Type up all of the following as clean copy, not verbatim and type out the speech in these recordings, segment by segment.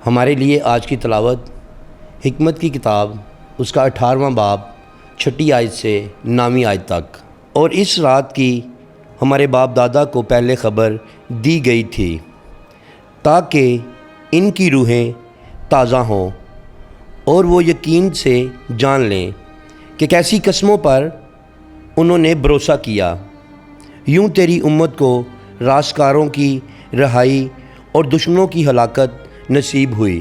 हमारे लिए आज की तिलावत हिकमत की किताब उसका 18वां बाब 6ठी आयत से 9वीं आयत तक। और इस रात की हमारे बाप दादा को पहले ख़बर दी गई थी ताकि इनकी रूहें ताज़ा हों और वो यकीन से जान लें कि कैसी कस्मों पर उन्होंने भरोसा किया। यूँ तेरी उम्मत को रास्तकारों की रहाई और दुश्मनों की हलाकत नसीब हुई,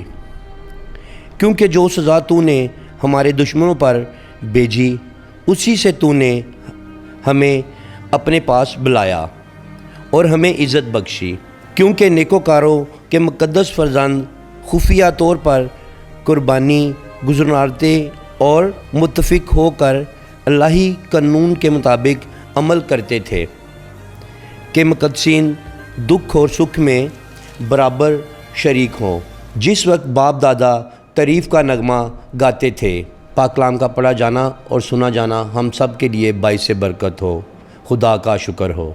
क्योंकि जो सज़ा तूने हमारे दुश्मनों पर भेजी उसी से तूने हमें अपने पास बुलाया और हमें इज़्ज़त बख्शी। क्योंकि नेकोकारों के मुक़द्दस फ़र्जंद खुफिया तौर पर कुर्बानी गुज़राते और मुत्तफ़िक होकर अल्लाही कानून के मुताबिक अमल करते थे कि मुक़द्दसीन दुख और सुख में बराबर शरीक हों। जिस वक्त बाप दादा तारीफ़ का नगमा गाते थे, पाक कलाम का पढ़ा जाना और सुना जाना हम सब के लिए बाइस बरकत हो। खुदा का शुक्र हो।